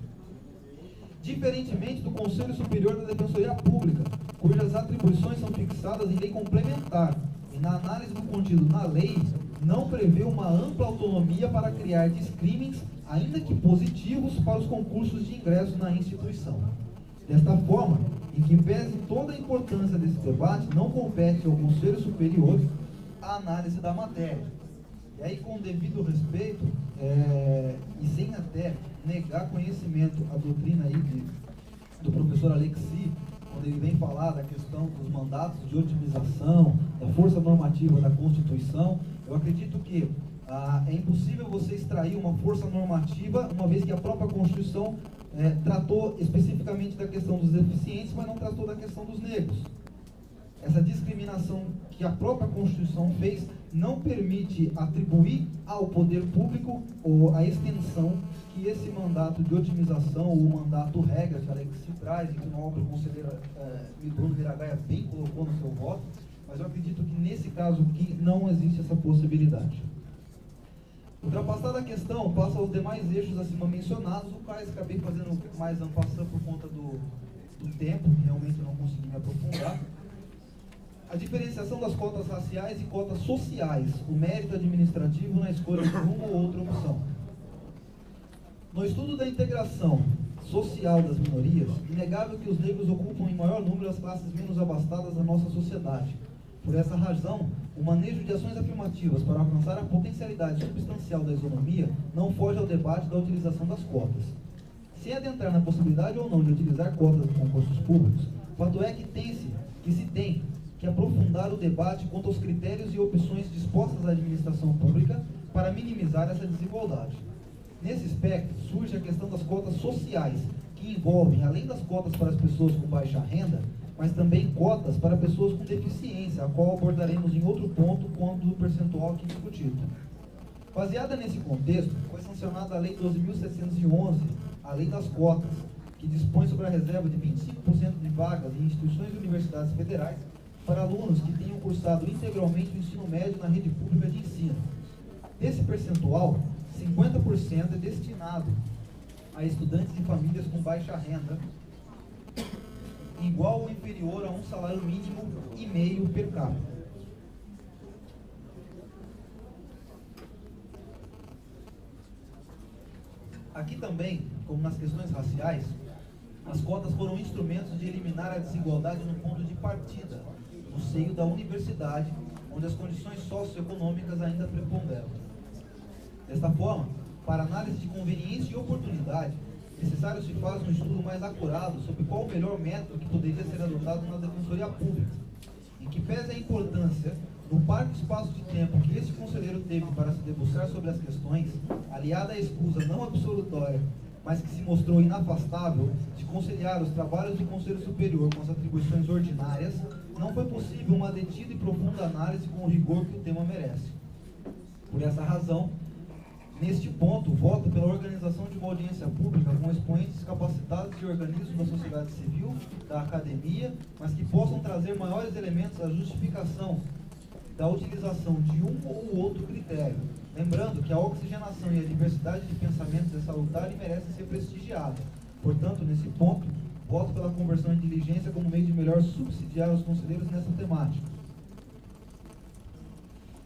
Diferentemente do Conselho Superior da Defensoria Pública, cujas atribuições são fixadas em lei complementar, e na análise do contido na lei, não prevê uma ampla autonomia para criar discrimes, ainda que positivos, para os concursos de ingresso na instituição. Desta forma, em que pese toda a importância desse debate, não compete ao Conselho Superior a análise da matéria. E aí, com o devido respeito, e sem até negar conhecimento à doutrina aí do professor Alexi, quando ele vem falar da questão dos mandatos de otimização, da força normativa da Constituição, eu acredito que é impossível você extrair uma força normativa, uma vez que a própria Constituição tratou especificamente da questão dos deficientes, mas não tratou da questão dos negros. Essa discriminação que a própria Constituição fez não permite atribuir ao poder público ou a extensão que esse mandato de otimização ou o mandato regra que a lei se traz e que o nobre conselheiro Bruno Viragaia bem colocou no seu voto, mas eu acredito que nesse caso aqui não existe essa possibilidade. Ultrapassada a questão, passa aos demais eixos acima mencionados, os quais acabei fazendo mais ampassando por conta do tempo, que realmente eu não consegui me aprofundar. A diferenciação das cotas raciais e cotas sociais, o mérito administrativo na escolha de uma ou outra opção. No estudo da integração social das minorias, inegável que os negros ocupam em maior número as classes menos abastadas da nossa sociedade. Por essa razão, o manejo de ações afirmativas para alcançar a potencialidade substancial da isonomia não foge ao debate da utilização das cotas. Sem adentrar na possibilidade ou não de utilizar cotas em concursos públicos, fato é que se tem que aprofundar o debate quanto aos critérios e opções dispostas à administração pública para minimizar essa desigualdade. Nesse aspecto, surge a questão das cotas sociais, que envolvem, além das cotas para as pessoas com baixa renda, mas também cotas para pessoas com deficiência, a qual abordaremos em outro ponto quando o percentual aqui discutido. Baseada nesse contexto, foi sancionada a Lei 12.711, a Lei das Cotas, que dispõe sobre a reserva de 25% de vagas em instituições e universidades federais para alunos que tenham cursado integralmente o ensino médio na rede pública de ensino. Desse percentual, 50% é destinado a estudantes de famílias com baixa renda, igual ou inferior a um salário mínimo e meio per capita. Aqui também, como nas questões raciais, as cotas foram instrumentos de eliminar a desigualdade no ponto de partida, no seio da universidade, onde as condições socioeconômicas ainda preponderam. Desta forma, para análise de conveniência e oportunidade, necessário se faz um estudo mais acurado sobre qual o melhor método que poderia ser adotado na Defensoria Pública, em que pese a importância, no parco espaço de tempo que este conselheiro teve para se debruçar sobre as questões, aliada à escusa não absolutória, mas que se mostrou inafastável de conciliar os trabalhos do Conselho Superior com as atribuições ordinárias, não foi possível uma detida e profunda análise com o rigor que o tema merece. Por essa razão, neste ponto, voto pela organização de uma audiência pública com expoentes capacitados de organismos da sociedade civil, da academia, mas que possam trazer maiores elementos à justificação da utilização de um ou outro critério. Lembrando que a oxigenação e a diversidade de pensamentos é salutar e merece ser prestigiada. Portanto, nesse ponto, voto pela conversão em diligência como meio de melhor subsidiar os conselheiros nessa temática.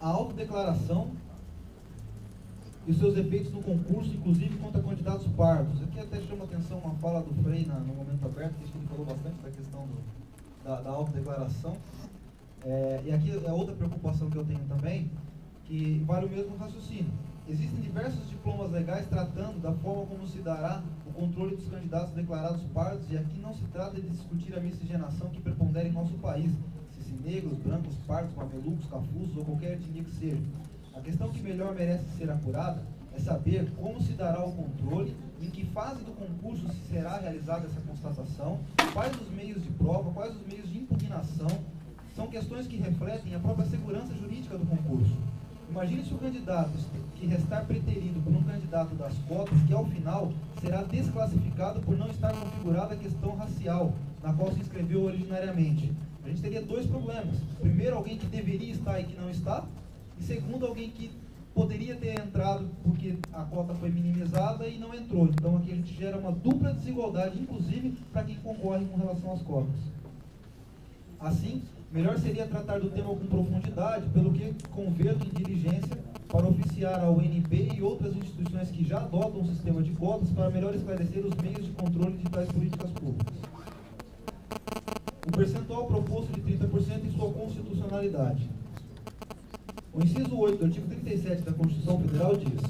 A autodeclaração e os seus efeitos no concurso, inclusive contra candidatos pardos. Aqui até chama atenção uma fala do Frei no momento aberto, que ele falou bastante da questão da autodeclaração. E aqui é outra preocupação que eu tenho também, que vale o mesmo raciocínio. Existem diversos diplomas legais tratando da forma como se dará o controle dos candidatos declarados pardos, e aqui não se trata de discutir a miscigenação que prepondera em nosso país, se se negros, brancos, pardos, mamelucos, cafusos ou qualquer etnia que seja. A questão que melhor merece ser apurada é saber como se dará o controle, em que fase do concurso se será realizada essa constatação, quais os meios de prova, quais os meios de impugnação. São questões que refletem a própria segurança jurídica do concurso. Imagine se o candidato que restar preterido por um candidato das cotas, que ao final será desclassificado por não estar configurada a questão racial, na qual se inscreveu originariamente. A gente teria dois problemas. Primeiro, alguém que deveria estar e que não está. E segundo, alguém que poderia ter entrado porque a cota foi minimizada e não entrou. Então aqui a gente gera uma dupla desigualdade, inclusive para quem concorre com relação às cotas. Assim, melhor seria tratar do tema com profundidade, pelo que converto em diligência para oficiar ao UNB e outras instituições que já adotam um sistema de cotas para melhor esclarecer os meios de controle de tais políticas públicas. O percentual proposto de 30% e sua constitucionalidade. O inciso 8 do artigo 37 da Constituição Federal diz: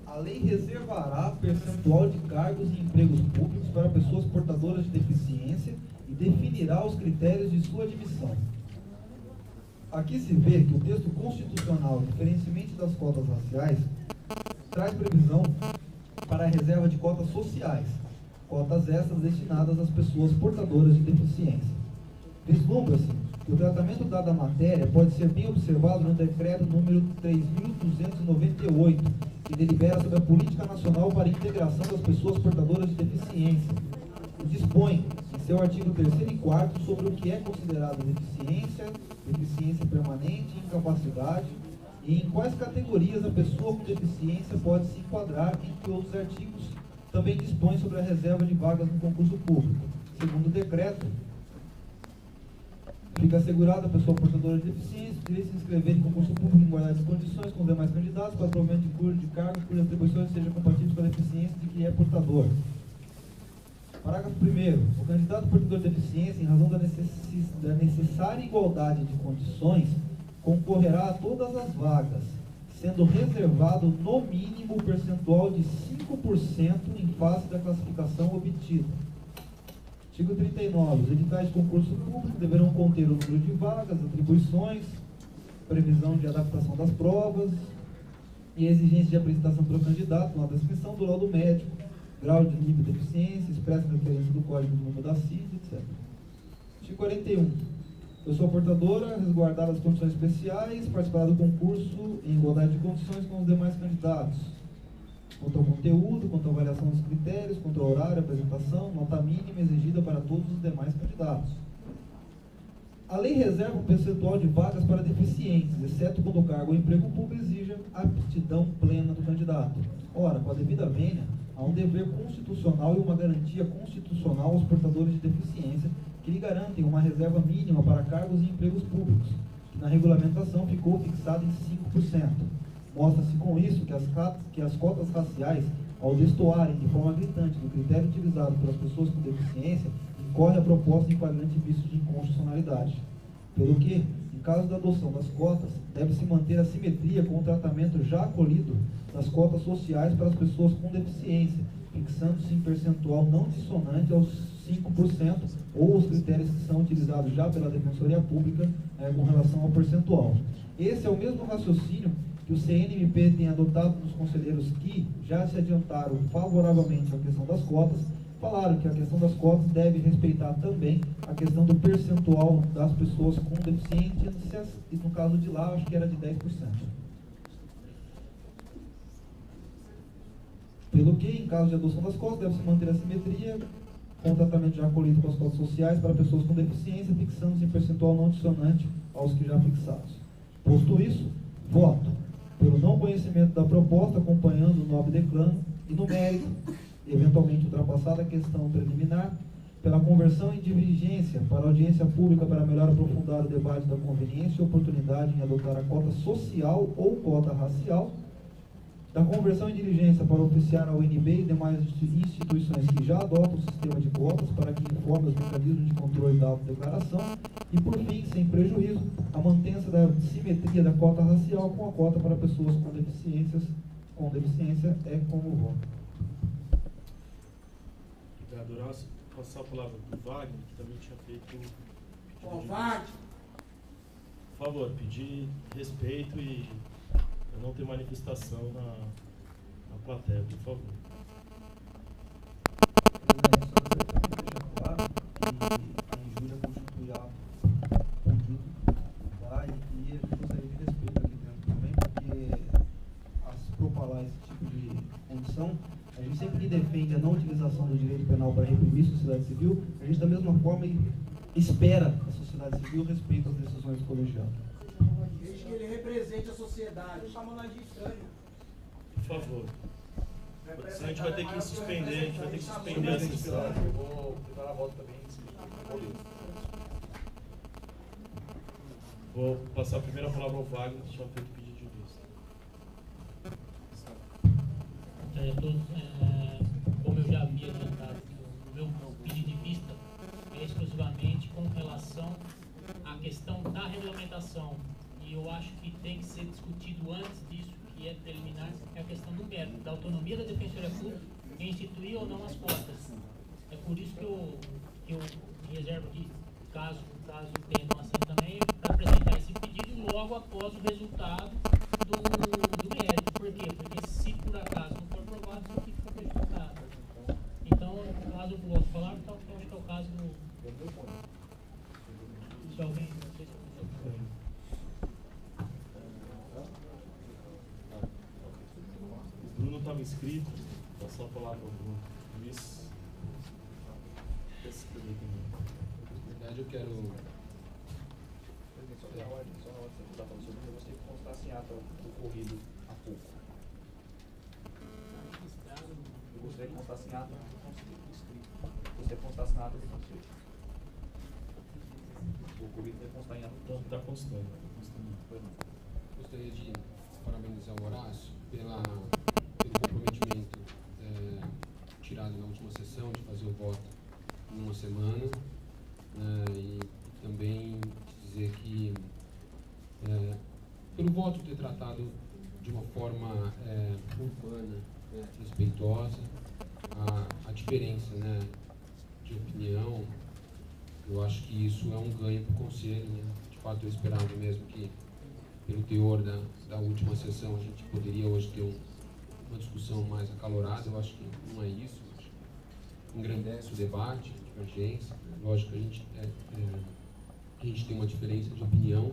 a lei reservará percentual de cargos e empregos públicos para pessoas portadoras de deficiência e definirá os critérios de sua admissão. Aqui se vê que o texto constitucional, diferentemente das cotas raciais, traz previsão para a reserva de cotas sociais, cotas essas destinadas às pessoas portadoras de deficiência. Vislumbra-se que o tratamento dado à matéria pode ser bem observado no decreto número 3.298, que delibera sobre a Política Nacional para a Integração das Pessoas Portadoras de Deficiência, e dispõe, em seu artigo 3º e 4º, sobre o que é considerado deficiência, deficiência permanente, incapacidade, e em quais categorias a pessoa com deficiência pode se enquadrar, entre outros artigos. Também dispõe sobre a reserva de vagas no concurso público. Segundo o decreto, fica assegurada a pessoa portadora de deficiência o direito de se inscrever em concurso público em igualdade de condições com os demais candidatos para provimento de cargos cujas atribuições sejam compatíveis com a deficiência de que é portador. Parágrafo 1º. O candidato portador de deficiência, em razão da necessária igualdade de condições, concorrerá a todas as vagas, sendo reservado no mínimo o percentual de 5% em face da classificação obtida. Artigo 39. Os editais de concurso público deverão conter o número de vagas, atribuições, previsão de adaptação das provas e exigência de apresentação pelo candidato, uma descrição do laudo médico, grau de nível de deficiência, expressa referência do código do número da CID, etc. Artigo 41. Pessoa portadora, resguardar as condições especiais, participar do concurso em igualdade de condições com os demais candidatos. Quanto ao conteúdo, quanto à avaliação dos critérios, quanto ao horário, apresentação, nota mínima exigida para todos os demais candidatos. A lei reserva um percentual de vagas para deficientes, exceto quando o cargo ou emprego público exija aptidão plena do candidato. Ora, com a devida vênia, há um dever constitucional e uma garantia constitucional aos portadores de deficiência que lhe garantem uma reserva mínima para cargos e empregos públicos, que na regulamentação ficou fixada em 5%. Mostra-se com isso que as cotas raciais, ao destoarem de forma gritante do critério utilizado pelas pessoas com deficiência, incorre a proposta em flagrante vício de inconstitucionalidade. Pelo que, em caso da adoção das cotas, deve-se manter a simetria com o tratamento já acolhido das cotas sociais para as pessoas com deficiência, fixando-se em percentual não dissonante aos 5% ou os critérios que são utilizados já pela Defensoria Pública com relação ao percentual. Esse é o mesmo raciocínio que o CNMP tem adotado nos conselheiros que já se adiantaram favoravelmente à questão das cotas, falaram que a questão das cotas deve respeitar também a questão do percentual das pessoas com deficiência, e no caso de lá, acho que era de 10%. Pelo que, em caso de adoção das cotas, deve-se manter a simetria com o tratamento já acolhido com as cotas sociais para pessoas com deficiência, fixando-se em percentual não dissonante aos que já fixados. Posto isso, voto pelo não conhecimento da proposta, acompanhando o nobre declano, e no mérito, eventualmente ultrapassada a questão preliminar, pela conversão em diligência para audiência pública para melhor aprofundar o debate da conveniência e oportunidade em adotar a cota social ou cota racial, da conversão em diligência para oficiar ao UNB e demais instituições que já adotam o sistema de cotas para que informe os mecanismos de controle da autodeclaração e, por fim, sem prejuízo, a mantença da simetria da cota racial com a cota para pessoas com deficiência é como voto. Obrigado, Horácio. Passar a palavra para o Wagner, que também tinha feito Por favor, pedir respeito e não ter manifestação na plateia, por favor. Claro que a injúria constitui ato contínuo, tá? E a gente gostaria de respeito aqui dentro também, porque as propalar esse tipo de condição, a gente sempre defende a não utilização do direito penal para reprimir a sociedade civil, a gente da mesma forma espera a sociedade civil respeito às decisões do colegiado. Desde que ele represente a sociedade, chamando nós de estranho. Por favor. Senão a gente vai ter que suspender, a sessão. Eu vou preparar a volta também. Vou passar a primeira palavra ao Wagner, que já fez o pedido de vista. Como eu já havia adiantado, o meu pedido de vista é exclusivamente com relação à questão da regulamentação. E eu acho que tem que ser discutido antes disso, que é preliminar, é a questão do mérito, da autonomia da Defensoria Pública em instituir ou não as cotas. É por isso que eu me reservo de, caso entendam assim também, para apresentar esse pedido logo após o resultado do mérito. Por quê? Porque se por acaso não for aprovado, isso aqui fica prejudicado. Então, no caso, eu posso falar, então acho que é o caso do... Se alguém... Não sei se O Bruno estava inscrito, vou passar a palavra ao Bruno. Luiz, Na verdade, eu quero... Só na ordem que você está falando sobre, eu gostaria que constasse em ata ocorrido há pouco. Eu gostaria que constasse em ata escrito. Você constasse na ata do conselho. O ocorrido deve constar em ata. Então, está constando. Gostaria de parabenizar o Horácio pelo comprometimento tirado na última sessão de fazer o voto em uma semana, e também dizer que pelo voto ter tratado de uma forma humana, respeitosa, a diferença de opinião, eu acho que isso é um ganho para o Conselho, né? De fato, eu esperava mesmo que, pelo teor da última sessão, a gente poderia hoje ter uma discussão mais acalorada. Eu acho que não é isso. Acho que engrandece o debate, a divergência. Lógico que a gente tem uma diferença de opinião.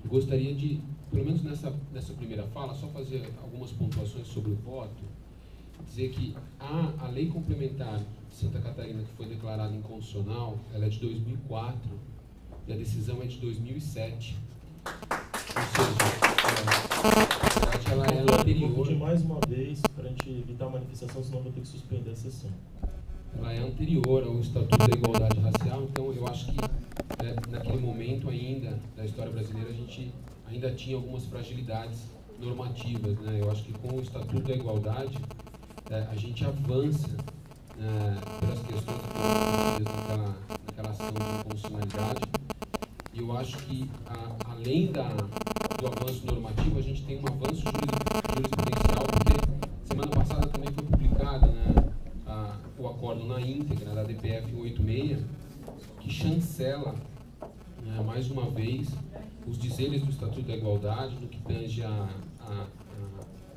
Eu gostaria de, pelo menos nessa primeira fala, só fazer algumas pontuações sobre o voto. Dizer que a lei complementar de Santa Catarina, que foi declarada inconstitucional, ela é de 2004 e a decisão é de 2007. Ou seja, ela é anterior. Vou pedir mais uma vez para a gente evitar a manifestação, senão vou ter que suspender a sessão. Ela é anterior ao Estatuto da Igualdade Racial, então eu acho que naquele momento ainda da história brasileira a gente ainda tinha algumas fragilidades normativas, né? Eu acho que com o Estatuto da Igualdade a gente avança pelas questões que foram naquela ação de inconstitucionalidade. E eu acho que, além do avanço normativo, a gente tem um avanço jurisprudencial, porque semana passada também foi publicado o acordo na íntegra da DPF 186, que chancela, mais uma vez, os dizeres do Estatuto da Igualdade no que tange a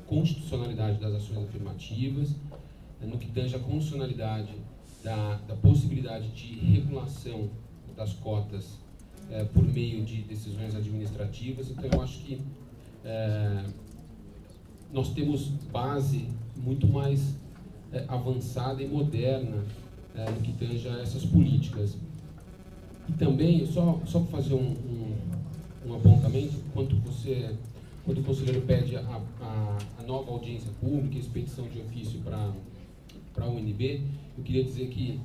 constitucionalidade das ações afirmativas, no que tange a constitucionalidade da possibilidade de regulação das cotas por meio de decisões administrativas. Então, eu acho que nós temos base muito mais avançada e moderna no que tange a essas políticas. E também, só para fazer um apontamento, quando o conselheiro pede a nova audiência pública, expedição de ofício para a UNB, eu queria dizer que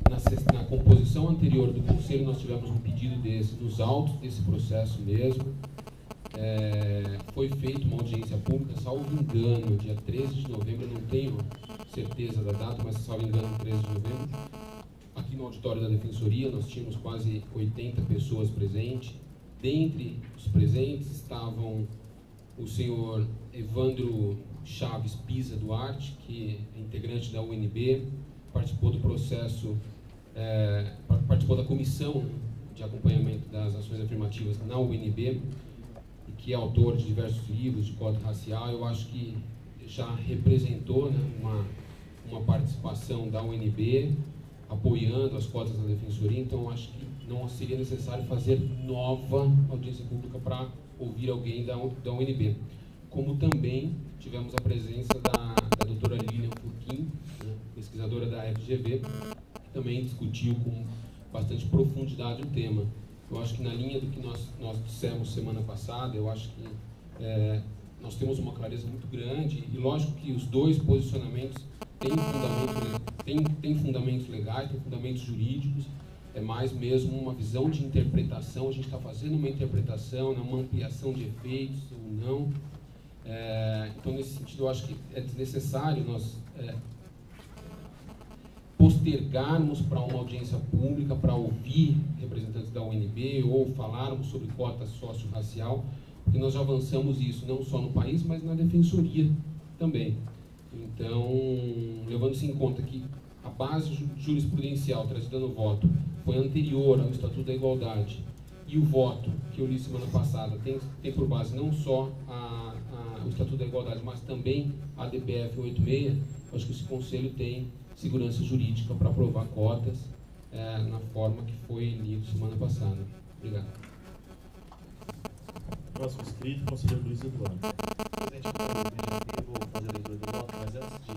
na composição anterior do Conselho nós tivemos um pedido desse, nos autos desse processo mesmo. Foi feita uma audiência pública, salvo engano, dia 13 de novembro, eu não tenho certeza da data, mas salvo engano, 13 de novembro, aqui no auditório da Defensoria nós tínhamos quase 80 pessoas presentes. Dentre os presentes estavam o senhor Evandro Chaves Pisa Duarte, que é integrante da UNB, participou do processo, participou da comissão de acompanhamento das ações afirmativas na UNB, e que é autor de diversos livros de cota racial, eu acho que já representou, né, uma participação da UNB apoiando as cotas da Defensoria, então eu acho que não seria necessário fazer nova audiência pública para ouvir alguém da UNB. Como também tivemos a presença da doutora Lilian Furquim, né, pesquisadora da FGV, que também discutiu com bastante profundidade o tema. Eu acho que na linha do que nós dissemos semana passada, eu acho que nós temos uma clareza muito grande, e lógico que os dois posicionamentos têm fundamentos legais, têm fundamentos jurídicos, é mais mesmo uma visão de interpretação. A gente está fazendo uma interpretação, uma ampliação de efeitos ou não. Então, nesse sentido, eu acho que é desnecessário nós postergarmos para uma audiência pública, para ouvir representantes da UNB ou falarmos sobre cota socio-racial, porque nós já avançamos isso não só no país, mas na Defensoria também. Então, levando-se em conta que a base jurisprudencial trazida no voto foi anterior ao Estatuto da Igualdade, e o voto que eu li semana passada tem por base não só o Estatuto da Igualdade, mas também a DPF 86, acho que esse Conselho tem segurança jurídica para aprovar cotas na forma que foi lido semana passada. Obrigado. Próximo inscrito, conselheiro Luiz Eduardo. Presidente, eu vou fazer a leitura do voto, mas antes de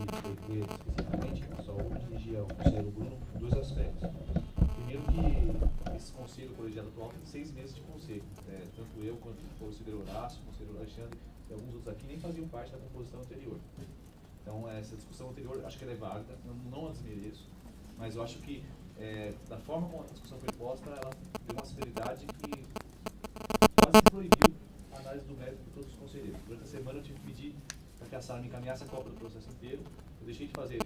ler especificamente, só vou dirigir ao conselheiro Bruno dois aspectos. Primeiro, que esse conselho colegiado atual tem 6 meses de conselho. Tanto eu quanto o conselheiro Horácio, o conselheiro Alexandre e alguns outros aqui nem faziam parte da composição anterior. Então, essa discussão anterior acho que ela é válida, não a desmereço, mas eu acho que da forma como a discussão foi posta, ela deu uma severidade que quase proibiu a análise do mérito de todos os conselheiros. Durante a semana eu tive que pedir para que a sala me encaminhasse a cópia do processo inteiro. Eu deixei de fazer,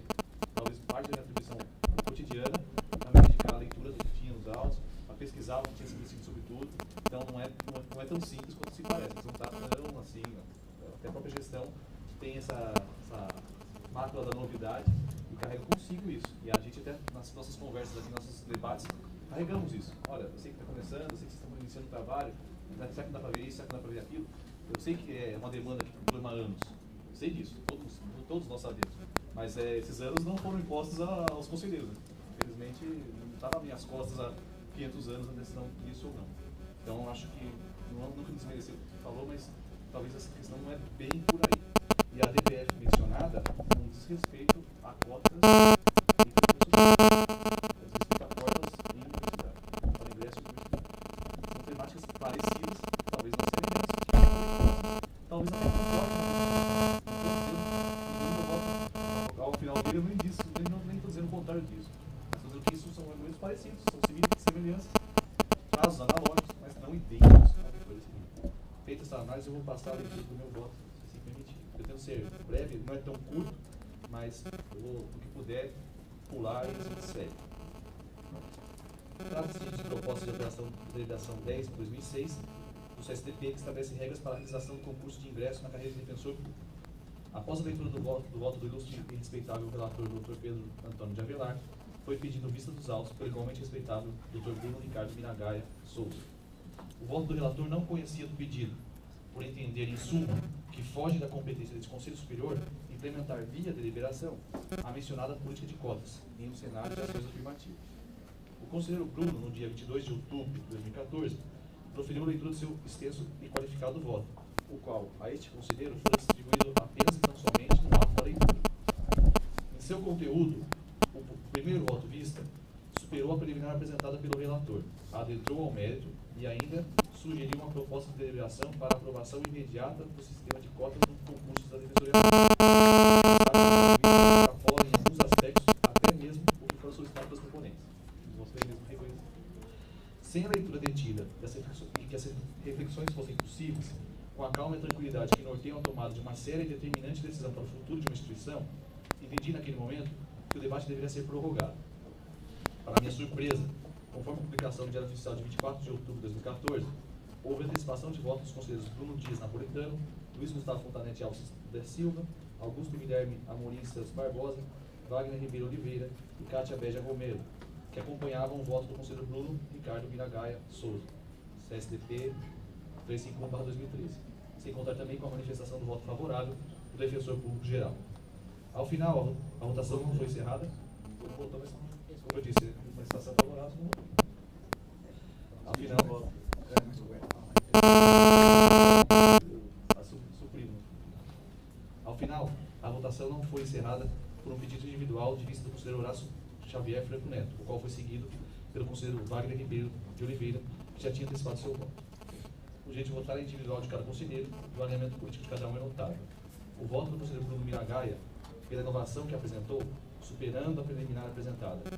talvez, parte da minha atribuição cotidiana, para me dedicar à leitura do que tinha nos autos, a pesquisar o que tinha sido decidido sobre tudo. Então não é tão simples quanto se parece. Não está tão assim, até a própria gestão tem essa mácula da novidade e carrega consigo isso. E a gente até nas nossas conversas aqui, nossos debates, carregamos isso. Olha, eu sei que está começando, eu sei que vocês estão iniciando o trabalho, será que dá para ver isso, será que dá para ver aquilo? Eu sei que é uma demanda que problema há anos, eu sei disso, todos nós sabemos. Mas esses anos não foram impostos aos conselheiros. Né? Infelizmente, não estava nas minhas costas há 500 anos a decisão disso ou não. Então, acho que, nunca desmereceu o que falou, mas talvez essa questão não é bem por aí. E a DPF mencionada não diz respeito a cotas e recursos sociais. Diz respeito a cotas em universidade, para ingresso em universidade. São temáticas parecidas, talvez não semelhantes, talvez até concordem. Ao final dele eu nem estou dizendo o contrário disso. Estou dizendo que isso são argumentos parecidos, são semelhanças, casos analógicos, mas não idênticos. Feita essa análise, eu vou passar a leitura do meu voto, se permitir. Eu tento ser breve, não é tão curto, mas eu vou, o que puder, pular e assim segue. Trata-se de proposta de alteração da Legislação 10 de 2006 do CSDP, que estabelece regras para a realização do concurso de ingresso na carreira de defensor público. Após a leitura do voto do ilustre e respeitável relator Dr. Pedro Antônio de Avelar, foi pedido vista dos autos pelo igualmente respeitável Dr. Bruno Ricardo Miragaia Souza. O voto do relator não conhecia do pedido, por entender, em suma, que foge da competência desse Conselho Superior implementar via deliberação a mencionada política de cotas em um cenário de ações afirmativas. O conselheiro Bruno, no dia 22 de outubro de 2014, proferiu a leitura do seu extenso e qualificado voto, o qual, a este conselheiro, foi distribuído apenas e tão somente no ato da leitura. Em seu conteúdo, o primeiro voto vista superou a preliminar apresentada pelo relator, adentrou ao mérito e ainda sugeriu uma proposta de deliberação para aprovação imediata do sistema de cotas nos concursos da Defensoria Pública. Extrapola em alguns aspectos até mesmo o que foi solicitado pelos proponentes. Vocês mesmos reconhecem. Sem a leitura detida e que as reflexões fossem possíveis, com a calma e a tranquilidade que norteiam a tomada de uma séria e determinante decisão para o futuro de uma instituição, entendi naquele momento que o debate deveria ser prorrogado. Para minha surpresa, conforme a publicação do Diário Oficial de 24 de outubro de 2014, houve antecipação de votos dos conselheiros Bruno Dias Napolitano, Luiz Gustavo Fontanete Alves da Silva, Augusto Guilherme Amorim Santos Barbosa, Wagner Ribeiro Oliveira e Cátia Beja Romero, que acompanhavam o voto do conselheiro Bruno Ricardo Miragaia Souza, CSDP 351/2013, sem contar também com a manifestação do voto favorável do defensor público geral. Ao final, a votação não foi encerrada, todo votou, mas, como eu disse, a manifestação favorável não votou. Ao final, o voto. Suprimo. Ao final, a votação não foi encerrada por um pedido individual de vista do conselheiro Horácio Xavier Franco Neto, o qual foi seguido pelo conselheiro Wagner Ribeiro de Oliveira, que já tinha antecipado seu voto. O jeito de votar é individual de cada conselheiro e o alinhamento político de cada um é notável. O voto do conselheiro Bruno Miragaia, pela inovação que apresentou, superando a preliminar apresentada,